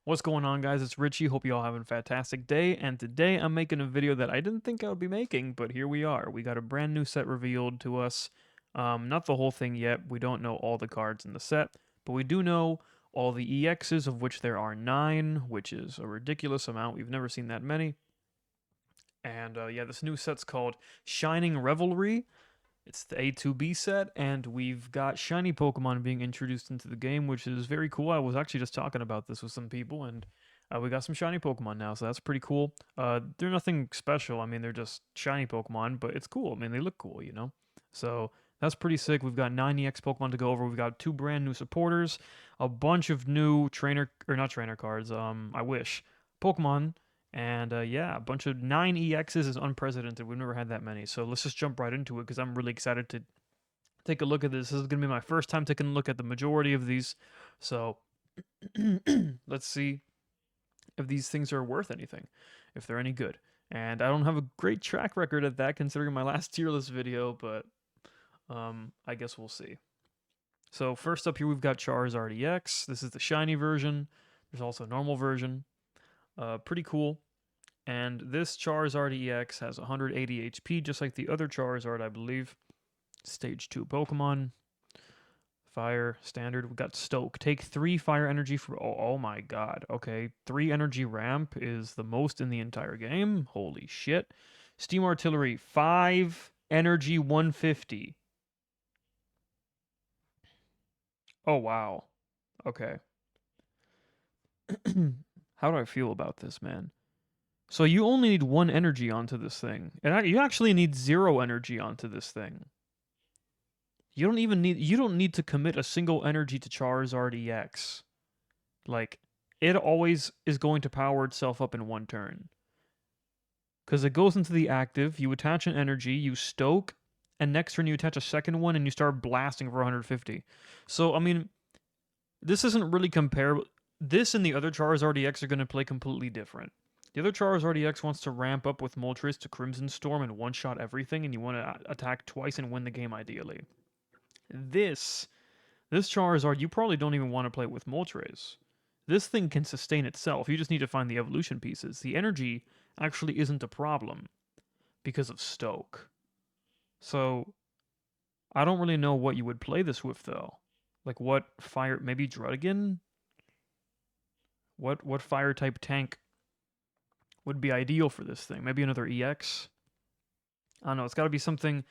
What's going on, guys? It's Richie. Hope you all having a fantastic day. And today I'm making a video that I didn't think I would be making, but here we are. We got a brand new set revealed to us. Not the whole thing yet. We don't know all the cards in the set, but we do know all the EXs, of which there are 9, which is a ridiculous amount. We've never seen that many. And yeah, this new set's called Shining Revelry. It's the A2B set, and we've got shiny Pokemon being introduced into the game, which is very cool. I was actually just talking about this with some people, and we got some shiny Pokemon now, so that's pretty cool. They're nothing special. I mean, they're just shiny Pokemon, but it's cool. I mean, they look cool, you know? So that's pretty sick. We've got 9 EX Pokemon to go over. We've got 2 brand new supporters, a bunch of new trainer, or not trainer cards, I wish, Pokemon. And yeah, a bunch of 9 EXs is unprecedented. We've never had that many. So let's just jump right into it because I'm really excited to take a look at this. This is going to be my first time taking a look at the majority of these. So let's see if these things are worth anything, if they're any good. And I don't have a great track record at that considering my last tier list video, but I guess we'll see. So first up here we've got Charizard EX. This is the shiny version. There's also a normal version. Pretty cool. And this Charizard EX has 180 HP, just like the other Charizard, I believe. Stage 2 Pokemon. Fire, standard. We got Stoke. Take 3 fire energy for... Oh my god. Okay, 3 energy ramp is the most in the entire game. Holy shit. Steam Artillery, 5 energy 150. Oh wow. Okay. How do I feel about this, man? So you only need 1 energy onto this thing. And you actually need 0 energy onto this thing. You don't need to commit a single energy to Charizard EX. Like, it always is going to power itself up in 1 turn. Because it goes into the active, you attach an energy, you stoke, and next turn you attach a second one and you start blasting for 150. So, I mean, this isn't really comparable. This and the other Charizard EX are going to play completely different. The other Charizard EX wants to ramp up with Moltres to Crimson Storm and one-shot everything, and you want to attack twice and win the game ideally. This Charizard, you probably don't even want to play with Moltres. This thing can sustain itself. You just need to find the evolution pieces. The energy actually isn't a problem because of Stoke. So, I don't really know what you would play this with, though. Like, what fire... Maybe Druddigan? What fire type tank would be ideal for this thing? Maybe another EX? I don't know. It's got to be something...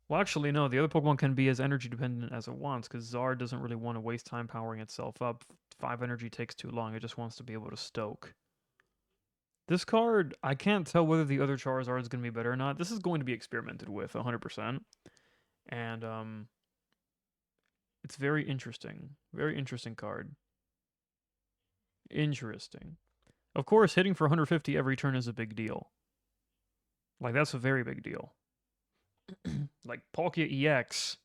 Well, actually, no. The other Pokemon can be as energy dependent as it wants, because Zard doesn't really want to waste time powering itself up. 5 energy takes too long. It just wants to be able to stoke. This card, I can't tell whether the other Charizard is going to be better or not. This is going to be experimented with 100%. And it's very interesting. Very interesting card. Interesting. Of course, hitting for 150 every turn is a big deal. Like, that's a very big deal. Like, Palkia EX,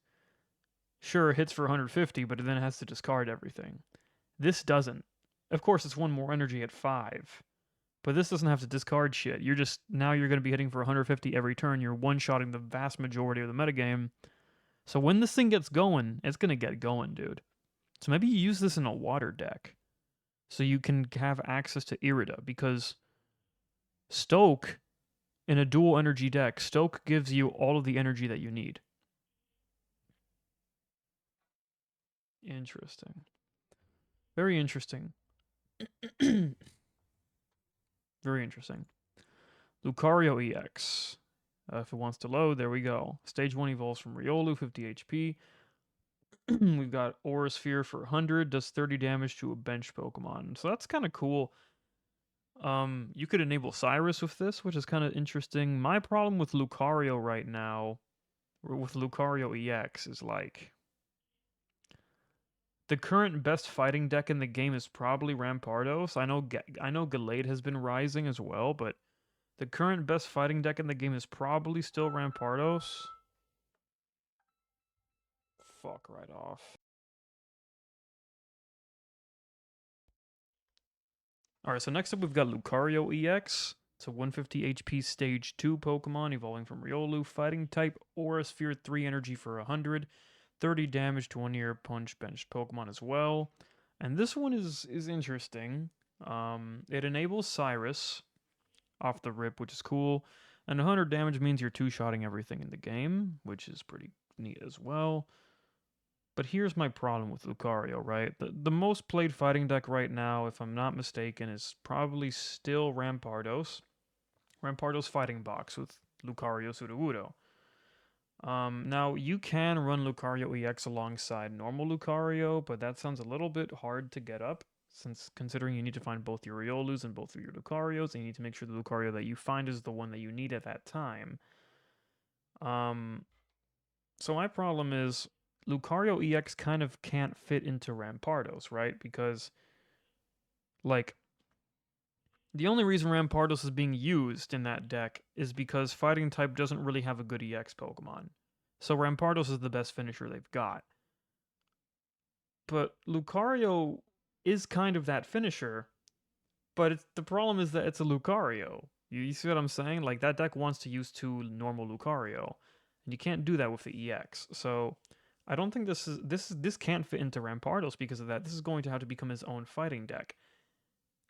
sure, hits for 150, but it then has to discard everything. This doesn't. Of course, it's 1 more energy at 5. But this doesn't have to discard shit. Now you're going to be hitting for 150 every turn. You're one-shotting the vast majority of the metagame. So when this thing gets going, it's going to get going, dude. So maybe you use this in a water deck. So you can have access to Irida, because Stoke, in a dual energy deck, Stoke gives you all of the energy that you need. Interesting. Very interesting. Very interesting. Lucario EX. If it wants to load, there we go. Stage 1 evolves from Riolu, 50 HP. We've got Aura Sphere for 100, does 30 damage to a bench Pokemon. So that's kind of cool. You could enable Cyrus with this, which is kind of interesting. My problem with Lucario right now, or with Lucario EX, is like... The current best fighting deck in the game is probably Rampardos. I know Gallade has been rising as well, but the current best fighting deck in the game is probably still Rampardos. Fuck right off. Alright, so next up we've got Lucario EX. It's a 150 HP Stage 2 Pokemon, evolving from Riolu. Fighting type, Aura Sphere, 3 energy for 100. 30 damage to 1-year punch bench Pokemon as well. And this one is interesting. It enables Cyrus off the rip, which is cool. And 100 damage means you're two-shotting everything in the game, which is pretty neat as well. But here's my problem with Lucario, right? The most played fighting deck right now, if I'm not mistaken, is probably still Rampardos. Rampardos Fighting Box with Lucario Sudowoodo. Now, you can run Lucario EX alongside normal Lucario, but that sounds a little bit hard to get up, since considering you need to find both your Riolus and both of your Lucarios, and you need to make sure the Lucario that you find is the one that you need at that time. So my problem is Lucario EX kind of can't fit into Rampardos, right? Because, like, the only reason Rampardos is being used in that deck is because Fighting type doesn't really have a good EX Pokemon. So Rampardos is the best finisher they've got. But Lucario is kind of that finisher, but the problem is that it's a Lucario. You see what I'm saying? Like, that deck wants to use two normal Lucario, and you can't do that with the EX. So I don't think this can't fit into Rampardos because of that. This is going to have to become his own fighting deck.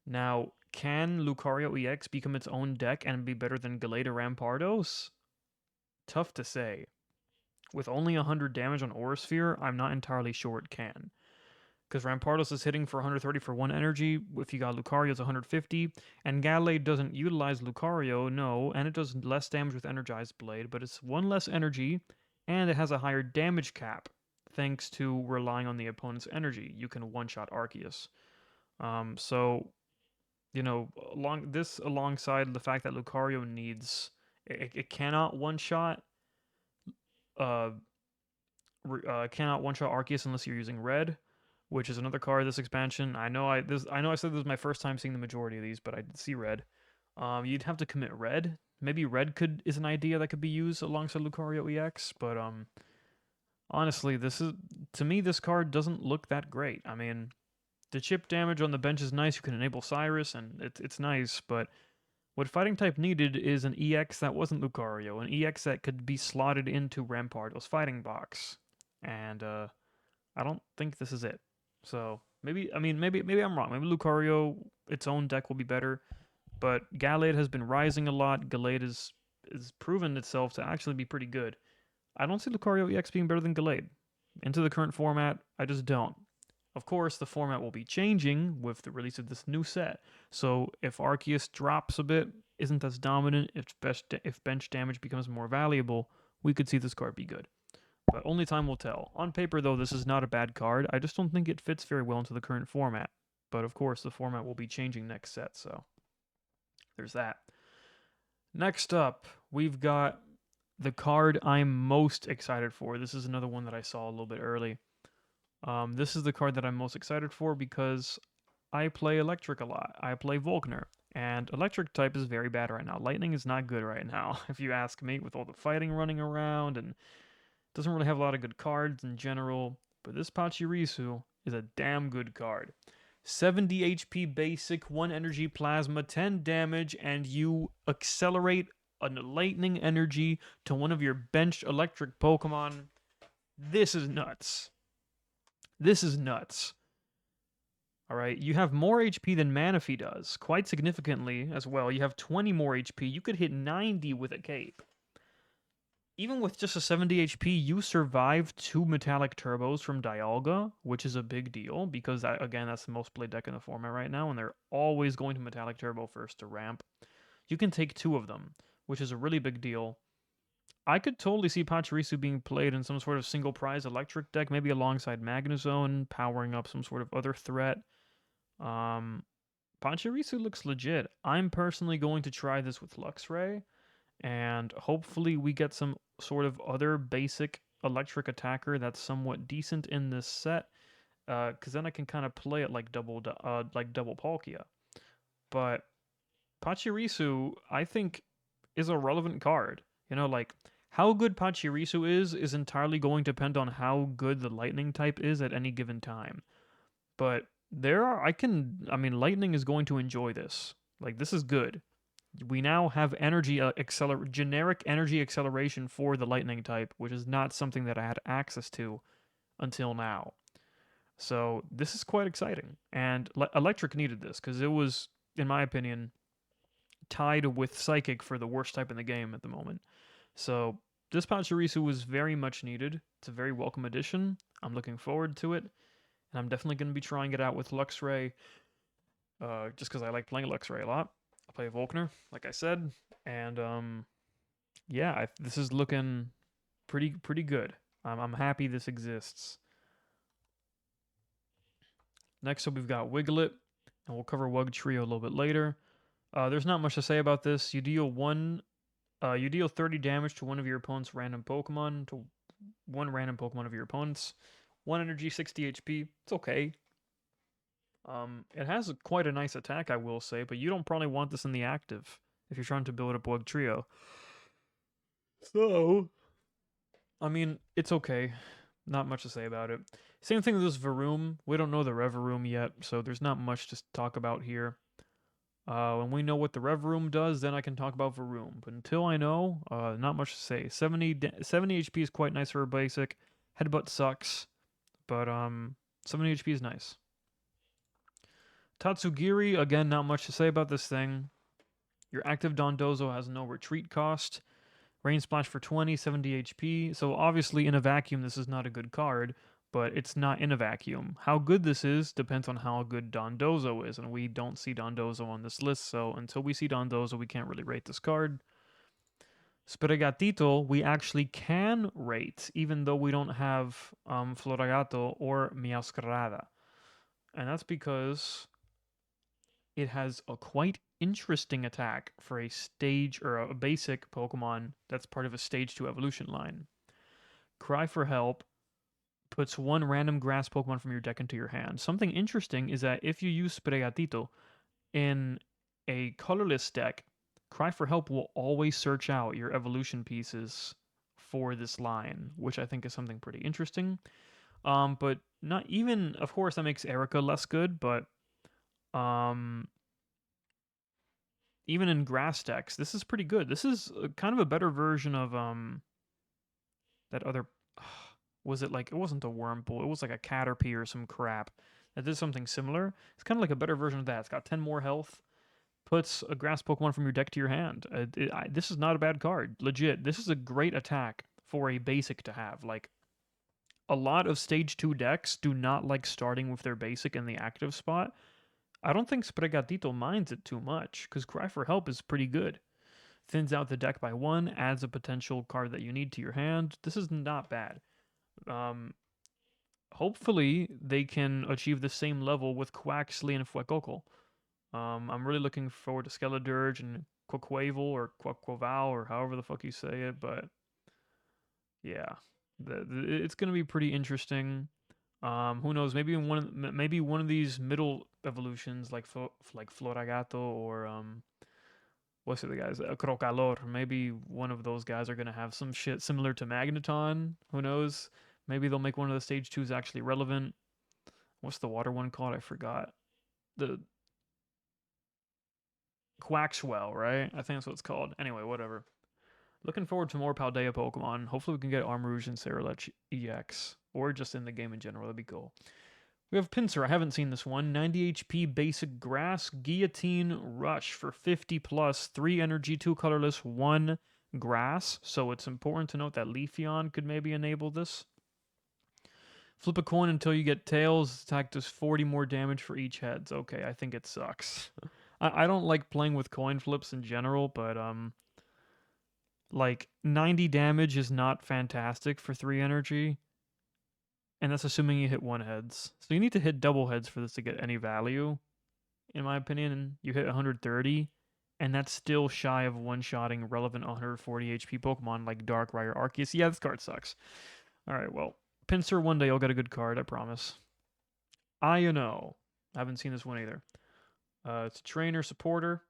Now, can Lucario EX become its own deck and be better than Gallade or Rampardos? Tough to say. With only 100 damage on Aura Sphere, I'm not entirely sure it can. Because Rampardos is hitting for 130 for 1 energy, if you got Lucario it's 150, and Gallade doesn't utilize Lucario, no, and it does less damage with Energized Blade, but it's 1 less energy, and it has a higher damage cap, thanks to relying on the opponent's energy. You can one-shot Arceus. So, you know, alongside the fact that Lucario needs... It cannot one-shot... cannot one-shot Arceus unless you're using Red, which is another card this expansion. I know I said this was my first time seeing the majority of these, but I did see Red. You'd have to commit Red. Maybe Red is an idea that could be used alongside Lucario EX, but honestly, to me this card doesn't look that great. I mean, the chip damage on the bench is nice. You can enable Cyrus, and it's nice, but what Fighting type needed is an EX that wasn't Lucario, an EX that could be slotted into Rampardos Fighting Box, and I don't think this is it. So maybe I'm wrong. Maybe Lucario, its own deck will be better, but Gallade has been rising a lot. Gallade is proven itself to actually be pretty good. I don't see Lucario EX being better than Gallade. Into the current format, I just don't. Of course, the format will be changing with the release of this new set. So if Arceus drops a bit, isn't as dominant, if bench damage becomes more valuable, we could see this card be good. But only time will tell. On paper, though, this is not a bad card. I just don't think it fits very well into the current format. But of course, the format will be changing next set, so there's that. Next up, we've got the card I'm most excited for. This is another one that I saw a little bit early. This is the card that I'm most excited for because I play Electric a lot. I play Volkner, and Electric type is very bad right now. Lightning is not good right now, if you ask me, with all the fighting running around, and doesn't really have a lot of good cards in general. But this Pachirisu is a damn good card. 70 HP basic, 1 energy plasma, 10 damage, and you accelerate a lightning energy to one of your benched electric Pokemon. This is nuts. This is nuts. Alright, you have more HP than Manaphy does, quite significantly as well. You have 20 more HP. You could hit 90 with a cape. Even with just a 70 HP, you survive 2 Metallic Turbos from Dialga, which is a big deal, because, again, that's the most played deck in the format right now, and they're always going to Metallic Turbo first to ramp. You can take 2 of them, which is a really big deal. I could totally see Pachirisu being played in some sort of single prize electric deck, maybe alongside Magnezone, powering up some sort of other threat. Pachirisu looks legit. I'm personally going to try this with Luxray, and hopefully we get some sort of other basic electric attacker that's somewhat decent in this set, because then I can kind of play it like double Palkia. But Pachirisu, I think, is a relevant card. You know, like, how good Pachirisu is entirely going to depend on how good the Lightning type is at any given time. But Lightning is going to enjoy this. Like, this is good. We now have generic energy acceleration for the Lightning type, which is not something that I had access to until now. So this is quite exciting. And Electric needed this because it was, in my opinion, tied with Psychic for the worst type in the game at the moment. So this Pachirisu was very much needed. It's a very welcome addition. I'm looking forward to it. And I'm definitely going to be trying it out with Luxray, just because I like playing Luxray a lot. I play Volkner, like I said, and yeah, this is looking pretty good. I'm happy this exists. Next up, we've got Wiglet, and we'll cover Wug Trio a little bit later. There's not much to say about this. You deal 30 damage to one of your opponent's random Pokemon, to one random Pokemon of your opponent's. 1 energy, 60 HP. It's okay. It has quite a nice attack, I will say, but you don't probably want this in the active if you're trying to build a Bug Trio. So, I mean, it's okay. Not much to say about it. Same thing with this Varoom. We don't know the Reveroom yet, so there's not much to talk about here. When we know what the Reveroom does, then I can talk about Varoom. But until I know, not much to say. 70 HP is quite nice for a basic. Headbutt sucks, but 70 HP is nice. Tatsugiri, again, not much to say about this thing. Your active Dondozo has no retreat cost. Rain Splash for 20, 70 HP. So obviously in a vacuum this is not a good card, but it's not in a vacuum. How good this is depends on how good Dondozo is, and we don't see Dondozo on this list, so until we see Dondozo we can't really rate this card. Spregatito we actually can rate, even though we don't have Floragato or Meowscarada. And that's because it has a quite interesting attack for a stage or a basic Pokemon that's part of a stage 2 evolution line. Cry for Help puts one random grass Pokemon from your deck into your hand. Something interesting is that if you use Spregatito in a colorless deck, Cry for Help will always search out your evolution pieces for this line, which I think is something pretty interesting. But not even, of course, that makes Erica less good, but um, even in grass decks, this is pretty good. This is kind of a better version of that other. Was it like, it wasn't a Wurmple? It was like a Caterpie or some crap that did something similar. It's kind of like a better version of that. It's got 10 more health. Puts a grass Pokemon from your deck to your hand. This is not a bad card. Legit. This is a great attack for a basic to have. Like, a lot of stage 2 decks do not like starting with their basic in the active spot. I don't think Spregatito minds it too much, because Cry for Help is pretty good. Thins out the deck by 1, adds a potential card that you need to your hand. This is not bad. Hopefully, they can achieve the same level with Quaxley and Fuecoco. I'm really looking forward to Skeledirge and Quaquaval or Quaquaval or however the fuck you say it, but yeah, it's gonna be pretty interesting. Who knows? Maybe one of these middle evolutions like Floragato or what's the other guys? Crocalor. Maybe one of those guys are gonna have some shit similar to Magneton. Who knows? Maybe they'll make one of the stage 2s actually relevant. What's the water one called? I forgot. The Quaxwell, right? I think that's what it's called. Anyway, whatever. Looking forward to more Paldea Pokemon. Hopefully we can get Armarouge and Ceruledge EX. Or just in the game in general. That'd be cool. We have Pinsir. I haven't seen this one. 90 HP basic grass. Guillotine Rush for 50 plus. 3 energy, 2 colorless, 1 grass. So it's important to note that Leafeon could maybe enable this. Flip a coin until you get tails. Attack does 40 more damage for each heads. Okay, I think it sucks. I don't like playing with coin flips in general, but like 90 damage is not fantastic for 3 energy. And that's assuming you hit 1 heads. So you need to hit double heads for this to get any value. In my opinion, you hit 130, and that's still shy of one-shotting relevant 140 HP Pokemon like Darkrai or Arceus. Yeah, this card sucks. Alright, well, Pinsir one day I'll get a good card, I promise. Iono. I haven't seen this one either. It's a trainer supporter.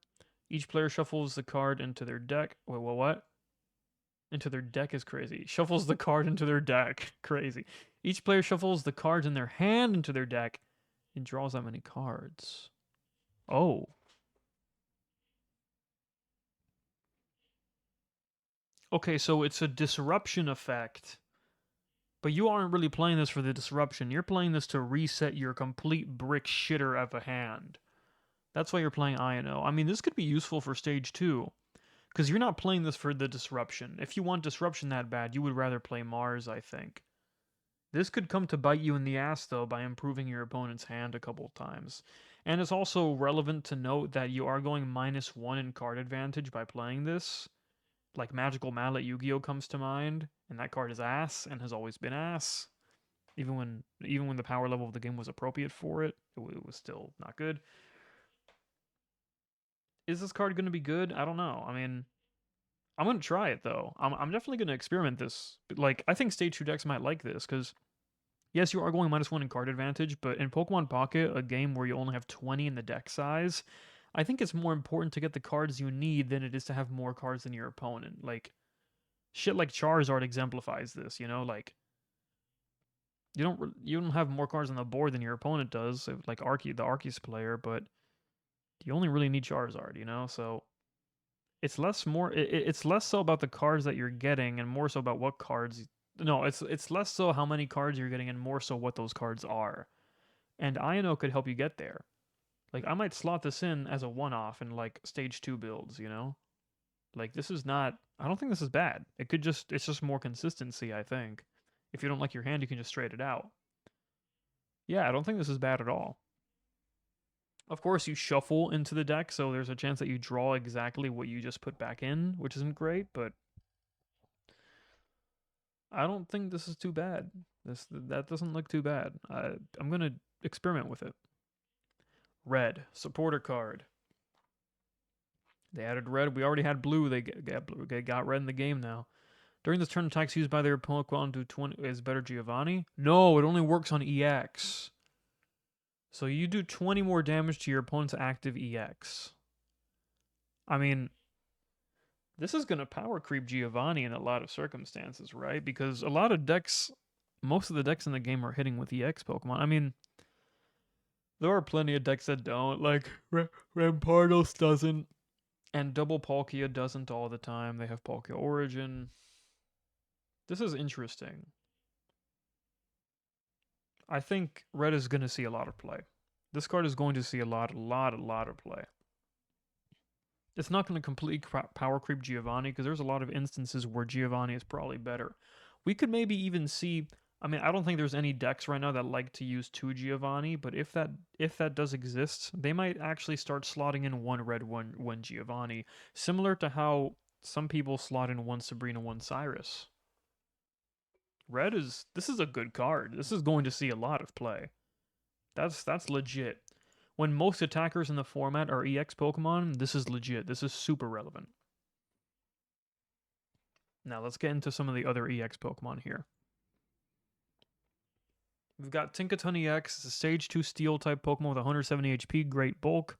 Each player shuffles the card into their deck. Wait, what? Into their deck is crazy. Shuffles the card into their deck. Crazy. Each player shuffles the cards in their hand into their deck and draws that many cards. Oh. Okay, so it's a disruption effect But you aren't really playing this for the disruption. You're playing this to reset your complete brick shitter of a hand. That's why you're playing INO. I mean, this could be useful for stage 2. Because you're not playing this for the disruption. If you want disruption that bad, you would rather play Mars, I think. This could come to bite you in the ass, though, by improving your opponent's hand a couple of times. And it's also relevant to note that you are going -1 in card advantage by playing this. Like Magical Mallet Yu-Gi-Oh comes to mind, and that card is ass and has always been ass. Even when the power level of the game was appropriate for it, it was still not good. Is this card going to be good? I don't know. I mean, I'm gonna try it though. I'm definitely gonna experiment this. Like, I think stage 2 decks might like this because yes, you are going -1 in card advantage, but in Pokemon Pocket, a game where you only have 20 in the deck size, I think it's more important to get the cards you need than it is to have more cards than your opponent. Like, shit like Charizard exemplifies this. Like you don't have more cards on the board than your opponent does, like the Arceus player, but you only really need Charizard. So it's less so about the cards that you're getting and more so about what cards. No, it's less so how many cards you're getting and more so what those cards are. And INO could help you get there. Like, I might slot this in as a one-off in like stage 2 builds. Like, this is not, I don't think this is bad. It's just more consistency, I think. If you don't like your hand, you can just straight it out. Yeah, I don't think this is bad at all. Of course, you shuffle into the deck, so there's a chance that you draw exactly what you just put back in, which isn't great, but I don't think this is too bad. That doesn't look too bad. I'm gonna experiment with it. Red supporter card. They added red. We already had blue. They got red in the game now. During this turn, attacks used by their Pokemon to 20 is better Giovanni. No, it only works on EX. So you do 20 more damage to your opponent's active EX. I mean, this is gonna power creep Giovanni in a lot of circumstances, right? Because a lot of decks, most of the decks in the game are hitting with EX Pokemon. I mean, there are plenty of decks that don't. Like Rampardos doesn't, and Double Palkia doesn't all the time. They have Palkia Origin. This is interesting. I think red is going to see a lot of play. This card is going to see a lot of play. It's not going to completely power creep Giovanni because there's a lot of instances where Giovanni is probably better. We could maybe even see. I mean, I don't think there's any decks right now that like to use 2 Giovanni, but if that does exist, they might actually start slotting in 1 red, 1 Giovanni, similar to how some people slot in 1 Sabrina, 1 Cyrus. This is a good card. This is going to see a lot of play. That's legit. When most attackers in the format are EX Pokemon, this is legit. This is super relevant. Now let's get into some of the other EX Pokemon here. We've got Tinkaton EX. It's a Stage 2 Steel type Pokemon with 170 HP, great bulk.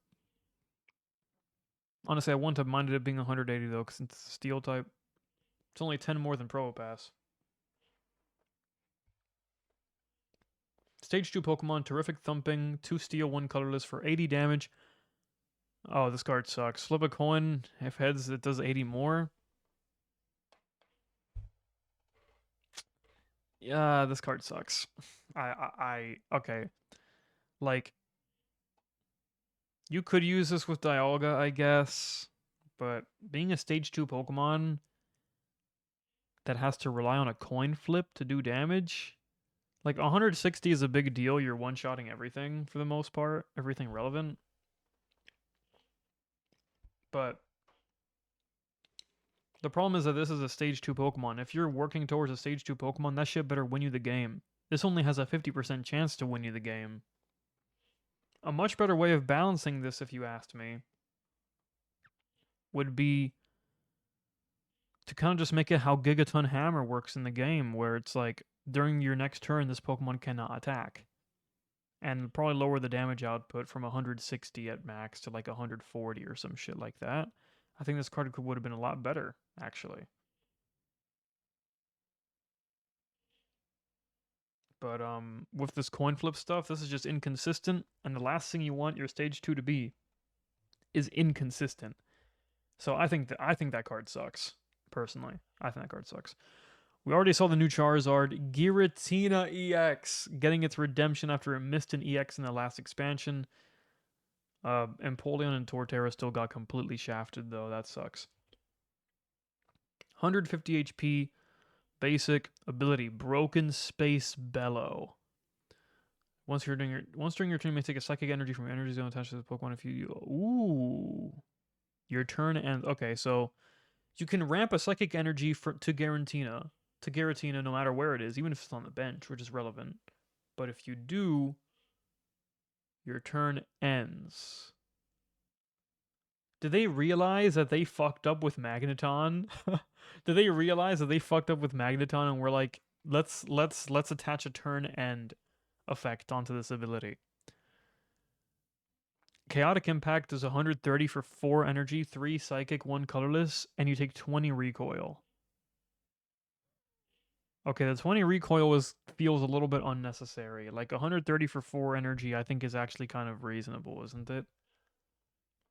Honestly, I wouldn't have minded it being 180 though, because it's a Steel type. It's only 10 more than Probopass. Stage 2 Pokemon, terrific thumping, 2 steel, 1 colorless for 80 damage. Oh, this card sucks. Flip a coin. If heads, it does 80 more. Yeah, this card sucks. Okay. Like, you could use this with Dialga, I guess, but being a Stage 2 Pokemon that has to rely on a coin flip to do damage, like 160 is a big deal. You're one-shotting everything for the most part, everything relevant. But the problem is that this is a Stage 2 Pokemon. If you're working towards a Stage 2 Pokemon, that shit better win you the game. This only has a 50% chance to win you the game. A much better way of balancing this, if you asked me, would be to kind of just make it how Gigaton Hammer works in the game, where it's like, during your next turn, this Pokemon cannot attack. And probably lower the damage output from 160 at max to like 140 or some shit like that. I think this card would have been a lot better, actually. But with this coin flip stuff, this is just inconsistent, and the last thing you want your stage 2 to be is inconsistent. So I think that card sucks. Personally, I think that card sucks. We already saw the new Charizard, Giratina EX, getting its redemption after it missed an EX in the last expansion. Empoleon and Torterra still got completely shafted, though. That sucks. 150 HP, basic ability, Broken Space Bellow. Once during your turn, you may take a psychic energy from your energy zone attached to the Pokemon if you. Ooh. Your turn ends. Okay, so you can ramp a psychic energy to Giratina no matter where it is, even if it's on the bench, which is relevant. But if you do, your turn ends. Did they realize that they fucked up with Magneton? Did they realize that they fucked up with Magneton and were like, let's attach a turn end effect onto this ability? Chaotic Impact does 130 for 4 energy, 3 psychic, 1 colorless, and you take 20 recoil. Okay, the 20 recoil feels a little bit unnecessary. Like 130 for 4 energy I think is actually kind of reasonable, isn't it?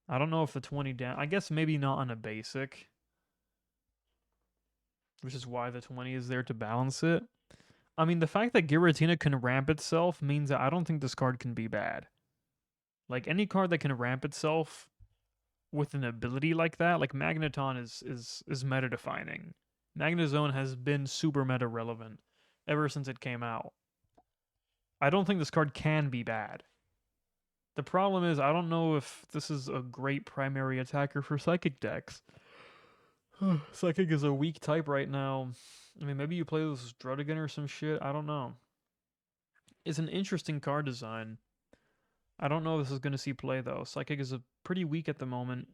I don't know if the 20 down... I guess maybe not on a basic. Which is why the 20 is there to balance it. I mean, the fact that Giratina can ramp itself means that I don't think this card can be bad. Like, any card that can ramp itself with an ability like that, like Magneton is meta-defining. Magnezone has been super meta-relevant ever since it came out. I don't think this card can be bad. The problem is, I don't know if this is a great primary attacker for Psychic decks. Psychic is a weak type right now. I mean, maybe you play this Druddigan or some shit. I don't know. It's an interesting card design. I don't know if this is going to see play, though. Psychic is pretty weak at the moment,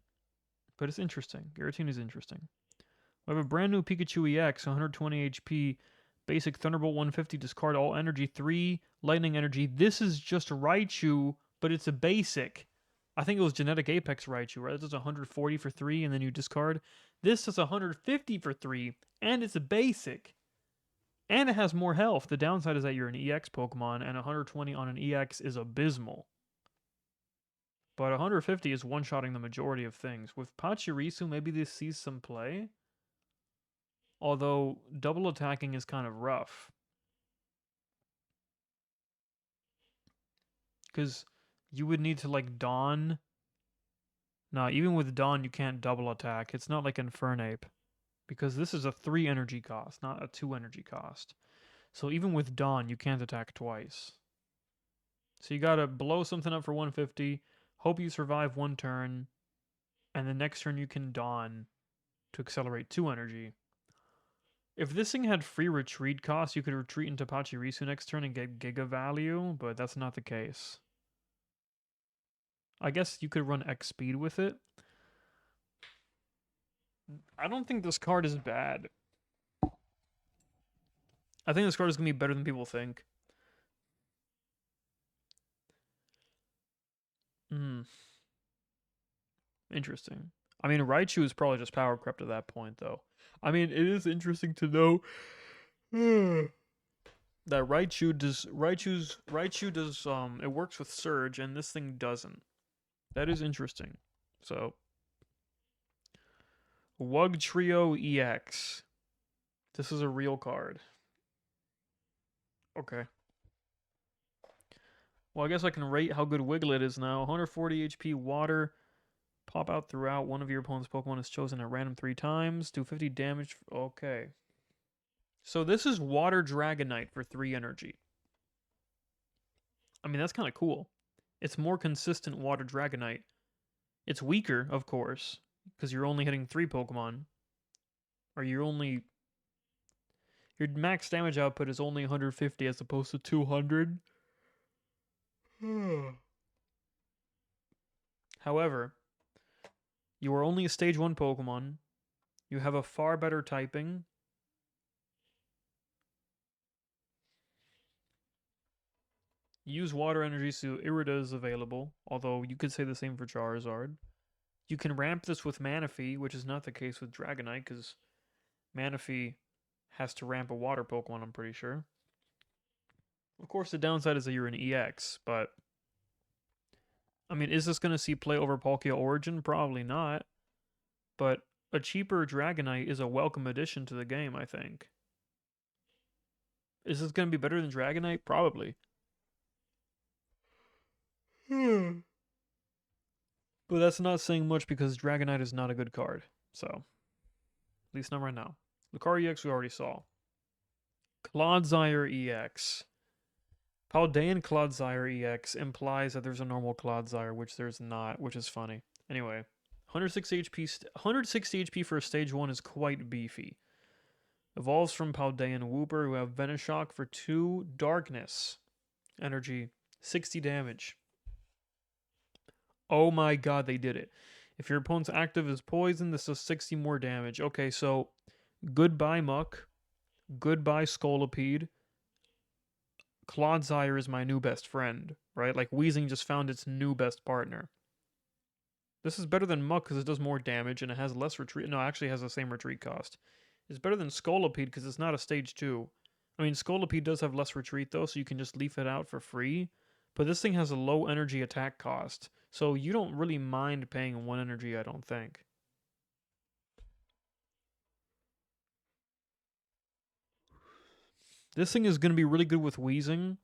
but it's interesting. Giratina is interesting. We have a brand new Pikachu EX, 120 HP, basic Thunderbolt 150, discard all energy, 3 lightning energy. This is just Raichu, but it's a basic. I think it was Genetic Apex Raichu, right? This is 140 for 3, and then you discard. This is 150 for 3, and it's a basic. And it has more health. The downside is that you're an EX Pokemon, and 120 on an EX is abysmal. But 150 is one-shotting the majority of things. With Pachirisu, maybe this sees some play. Although, double attacking is kind of rough. Because you would need to, like, Dawn. Nah, even with Dawn, you can't double attack. It's not like Infernape. Because this is a 3 energy cost, not a 2 energy cost. So even with Dawn, you can't attack twice. So you gotta blow something up for 150, hope you survive one turn, and the next turn you can Dawn to accelerate 2 energy. If this thing had free retreat cost, you could retreat into Pachirisu next turn and get Giga value, but that's not the case. I guess you could run X speed with it. I don't think this card is bad. I think this card is going to be better than people think. Interesting. I mean, Raichu is probably just power crept at that point, though. I mean, it is interesting to know that Raichu does it works with Surge, and this thing doesn't. That is interesting. So, Wug Trio EX. This is a real card. Okay. Well, I guess I can rate how good Wiglet is now. 140 HP water. Pop out throughout. One of your opponent's Pokemon is chosen at random 3 times. Do 50 damage. Okay. So this is Water Dragonite for 3 energy. I mean, that's kind of cool. It's more consistent Water Dragonite. It's weaker, of course, because you're only hitting 3 Pokemon. Or your max damage output is only 150 as opposed to 200. However, you are only a stage 1 Pokemon. You have a far better typing. Use water energy, so Irida is available, although you could say the same for Charizard. You can ramp this with Manaphy, which is not the case with Dragonite, because Manaphy has to ramp a water Pokemon, I'm pretty sure. Of course, the downside is that you're an EX, but... I mean, is this going to see play over Palkia Origin? Probably not. But a cheaper Dragonite is a welcome addition to the game, I think. Is this going to be better than Dragonite? Probably. But that's not saying much because Dragonite is not a good card. So, at least not right now. Lucario EX we already saw. Clodsire EX. Paldean Clodsire EX implies that there's a normal Clodsire, which there's not, which is funny. Anyway, 160 HP for a stage 1 is quite beefy. Evolves from Paldean Wooper, who have Venoshock for 2 Darkness. Energy, 60 damage. Oh my god, they did it. If your opponent's active is poison, this does 60 more damage. Okay, so goodbye Muck. Goodbye Scolipede. Clodsire is my new best friend, right? Like Weezing just found its new best partner. This is better than Muck because it does more damage and it has less retreat. No, it actually has the same retreat cost. It's better than Scolipede because it's not a stage 2. I mean, Scolipede does have less retreat though, so you can just leaf it out for free. But this thing has a low energy attack cost, so you don't really mind paying 1 energy, I don't think. This thing is going to be really good with Weezing.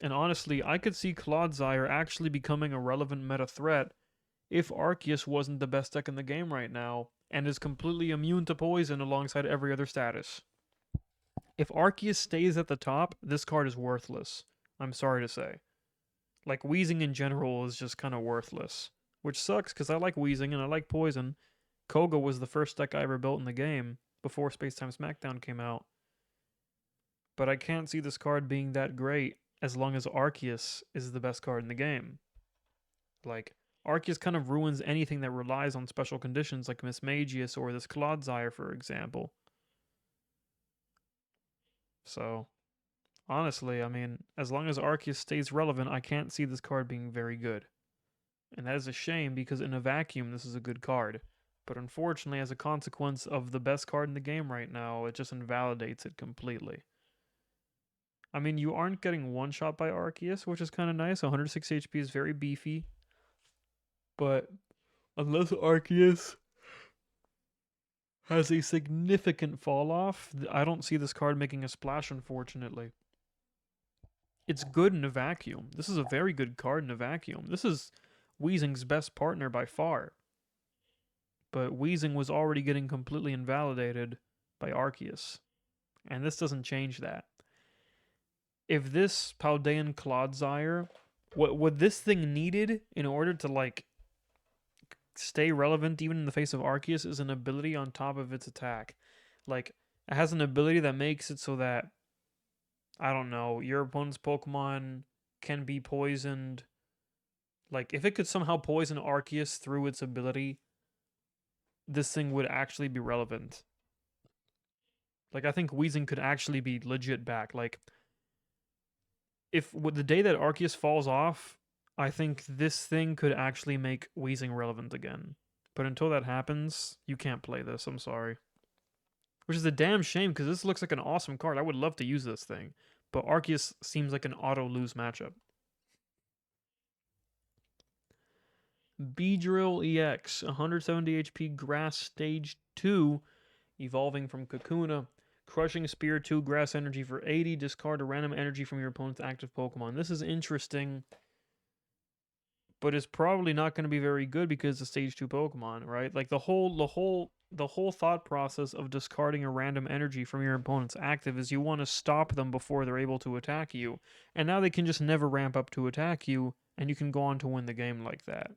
And honestly, I could see Clodsire actually becoming a relevant meta threat if Arceus wasn't the best deck in the game right now and is completely immune to poison alongside every other status. If Arceus stays at the top, this card is worthless. I'm sorry to say. Like, Weezing in general is just kind of worthless. Which sucks, because I like Weezing and I like Poison. Koga was the first deck I ever built in the game, before Spacetime Smackdown came out. But I can't see this card being that great as long as Arceus is the best card in the game. Like, Arceus kind of ruins anything that relies on special conditions like Mismagius or this Clodsire, for example. So, honestly, I mean, as long as Arceus stays relevant, I can't see this card being very good. And that is a shame because in a vacuum, this is a good card. But unfortunately, as a consequence of the best card in the game right now, it just invalidates it completely. I mean, you aren't getting one-shot by Arceus, which is kind of nice. 160 HP is very beefy. But unless Arceus has a significant fall off, I don't see this card making a splash, unfortunately. It's good in a vacuum. This is a very good card in a vacuum. This is Weezing's best partner by far. But Weezing was already getting completely invalidated by Arceus. And this doesn't change that. If this Paldean Clodsire, what this thing needed in order to, like, stay relevant even in the face of Arceus is an ability on top of its attack. Like, it has an ability that makes it so that, I don't know, your opponent's Pokemon can be poisoned. Like, if it could somehow poison Arceus through its ability, this thing would actually be relevant. Like, I think Weezing could actually be legit back. Like, if with the day that Arceus falls off, I think this thing could actually make Weezing relevant again. But until that happens, you can't play this, I'm sorry. Which is a damn shame, because this looks like an awesome card. I would love to use this thing. But Arceus seems like an auto-lose matchup. Beedrill EX, 170 HP Grass Stage 2, evolving from Kakuna. Crushing Spear 2 Grass Energy for 80. Discard a random energy from your opponent's active Pokemon. This is interesting, but it's probably not going to be very good because it's a Stage 2 Pokemon, right? Like the whole thought process of discarding a random energy from your opponent's active is you want to stop them before they're able to attack you. And now they can just never ramp up to attack you, and you can go on to win the game like that.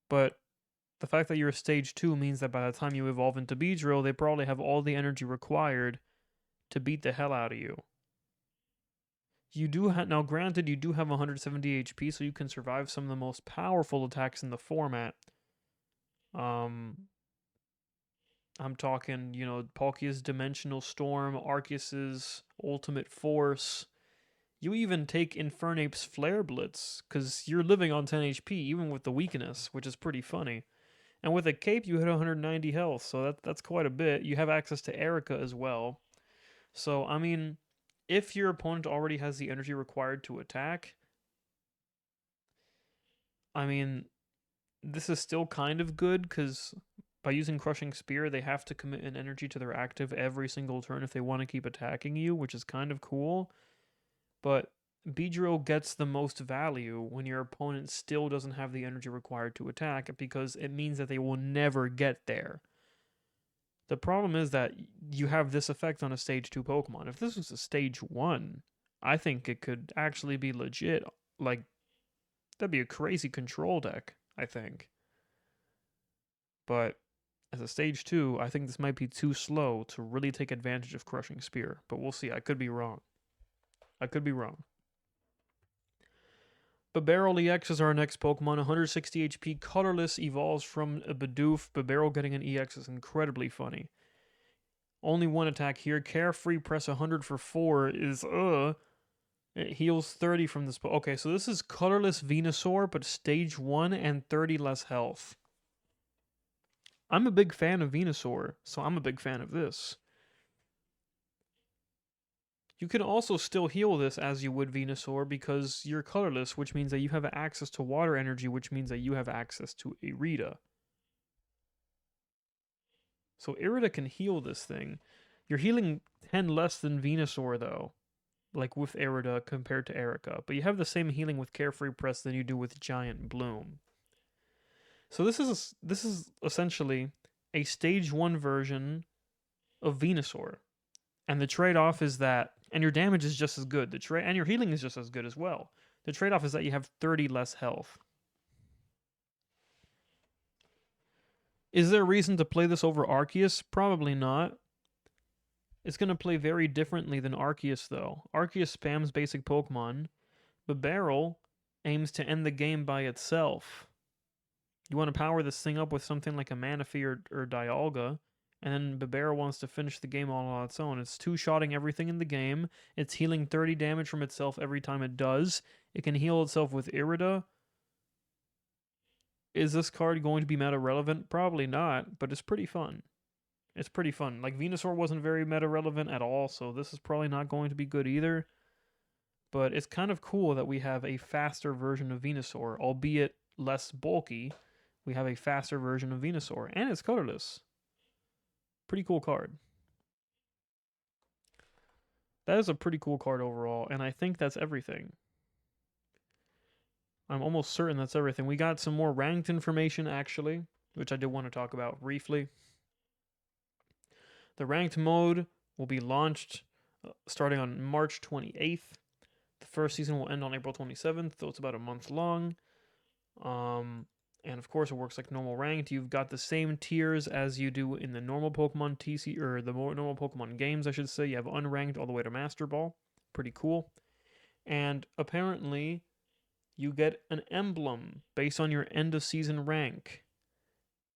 But the fact that you're a stage 2 means that by the time you evolve into Beedrill, they probably have all the energy required to beat the hell out of you. You do now granted, you do have 170 HP, so you can survive some of the most powerful attacks in the format. I'm talking, you know, Palkia's Dimensional Storm, Arceus's Ultimate Force. You even take Infernape's Flare Blitz, because you're living on 10 HP, even with the weakness, which is pretty funny. And with a cape, you hit 190 health, so that's quite a bit. You have access to Erica as well. So, I mean, if your opponent already has the energy required to attack, I mean, this is still kind of good, because by using Crushing Spear, they have to commit an energy to their active every single turn if they want to keep attacking you, which is kind of cool. But Beedrill gets the most value when your opponent still doesn't have the energy required to attack, because it means that they will never get there. The problem is that you have this effect on a stage 2 Pokemon. If this was a stage 1, I think it could actually be legit. Like, that'd be a crazy control deck, I think. But as a stage 2, I think this might be too slow to really take advantage of Crushing Spear. But we'll see. I could be wrong. I could be wrong. Bibarel EX is our next Pokemon. 160 HP, colorless, evolves from a Bidoof. Bibarel getting an EX is incredibly funny. Only one attack here. Carefree, press 100 for 4 is, It heals 30 from this. Okay, so this is colorless Venusaur, but stage 1 and 30 less health. I'm a big fan of Venusaur, so I'm a big fan of this. You can also still heal this as you would Venusaur because you're colorless, which means that you have access to water energy, which means that you have access to Irida. So Irida can heal this thing. You're healing 10 less than Venusaur, though, like with Irida compared to Erica. But you have the same healing with Carefree Press than you do with Giant Bloom. So this is essentially a stage 1 version of Venusaur. And the trade-off is that, and your damage is just as good. And your healing is just as good as well. The trade-off is that you have 30 less health. Is there a reason to play this over Arceus? Probably not. It's going to play very differently than Arceus, though. Arceus spams basic Pokemon. Bibarel aims to end the game by itself. You want to power this thing up with something like a Manaphy or Dialga, and then Bibarel wants to finish the game all on its own. It's two-shotting everything in the game. It's healing 30 damage from itself every time it does. It can heal itself with Irida. Is this card going to be meta relevant? Probably not, but it's pretty fun. It's pretty fun. Like, Venusaur wasn't very meta relevant at all, so this is probably not going to be good either. But it's kind of cool that we have a faster version of Venusaur, albeit less bulky. We have a faster version of Venusaur, and it's colorless. Pretty cool card. That is a pretty cool card overall, and I think that's everything. I'm almost certain that's everything. We got some more ranked information, actually, which I did want to talk about briefly. The ranked mode will be launched starting on March 28th. The first season will end on April 27th, though it's about a month long. And of course, it works like normal ranked. You've got the same tiers as you do in the normal Pokemon TC, or the normal Pokemon games, I should say. You have unranked all the way to Master Ball. Pretty cool. And apparently, you get an emblem based on your end of season rank.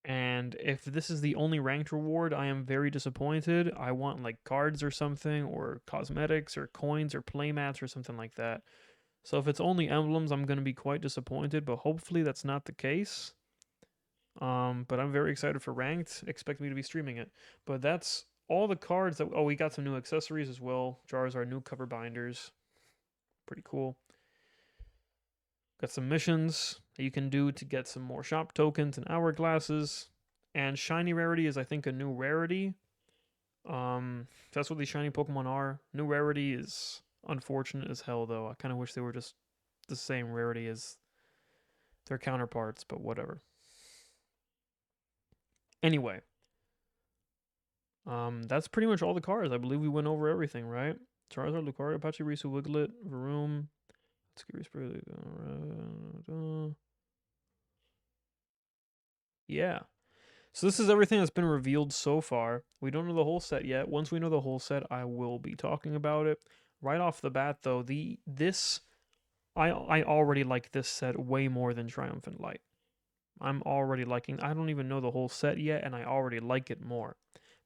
And if this is the only ranked reward, I am very disappointed. I want like cards or something, or cosmetics, or coins, or playmats, or something like that. So if it's only emblems, I'm going to be quite disappointed, but hopefully that's not the case. But I'm very excited for ranked. Expect me to be streaming it. But that's all the cards that... Oh, we got some new accessories as well. Charizard new cover binders. Pretty cool. Got some missions that you can do to get some more shop tokens and hourglasses. And shiny rarity is, I think, a new rarity. That's what these shiny Pokemon are. New rarity is unfortunate as hell, though. I kind of wish they were just the same rarity as their counterparts, but whatever. Anyway, that's pretty much all the cards. I believe we went over everything, right? Charizard, Lucario, Pachirisu, Wiglet, Varoom, yeah. So this is everything that's been revealed so far. We don't know the whole set yet. Once we know the whole set, I will be talking about it. Right off the bat, though, I already like this set way more than Triumphant Light. I'm already liking... I don't even know the whole set yet, and I already like it more.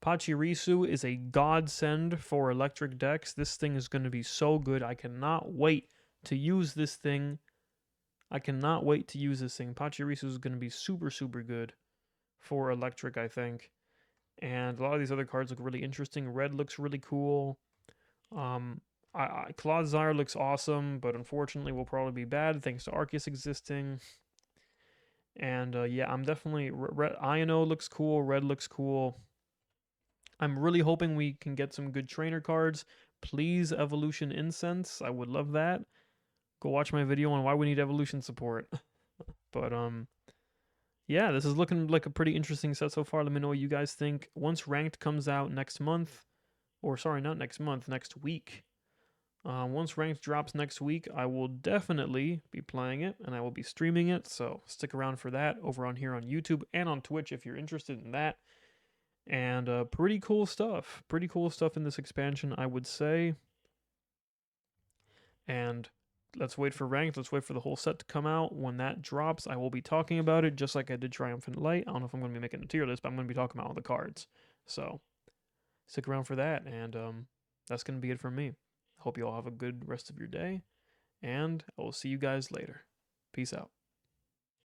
Pachirisu is a godsend for electric decks. This thing is going to be so good. I cannot wait to use this thing. Pachirisu is going to be super, super good for electric, I think. And a lot of these other cards look really interesting. Red looks really cool. Clodsire looks awesome, but unfortunately will probably be bad thanks to Arceus existing. And yeah, I'm definitely INO looks cool, red looks cool. I'm really hoping we can get some good trainer cards. Please, Evolution Incense. I would love that. Go watch my video on why we need evolution support. But yeah, this is looking like a pretty interesting set so far. Let me know what you guys think. Once ranked comes out next month, or sorry, not next month, next week. Once ranked drops next week, I will definitely be playing it and I will be streaming it. So stick around for that over on here on YouTube and on Twitch if you're interested in that. And pretty cool stuff. Pretty cool stuff in this expansion, I would say. And let's wait for ranked. Let's wait for the whole set to come out. When that drops, I will be talking about it just like I did Triumphant Light. I don't know if I'm going to be making a tier list, but I'm going to be talking about all the cards. So stick around for that. And that's going to be it from me. Hope you all have a good rest of your day. And I will see you guys later. Peace out.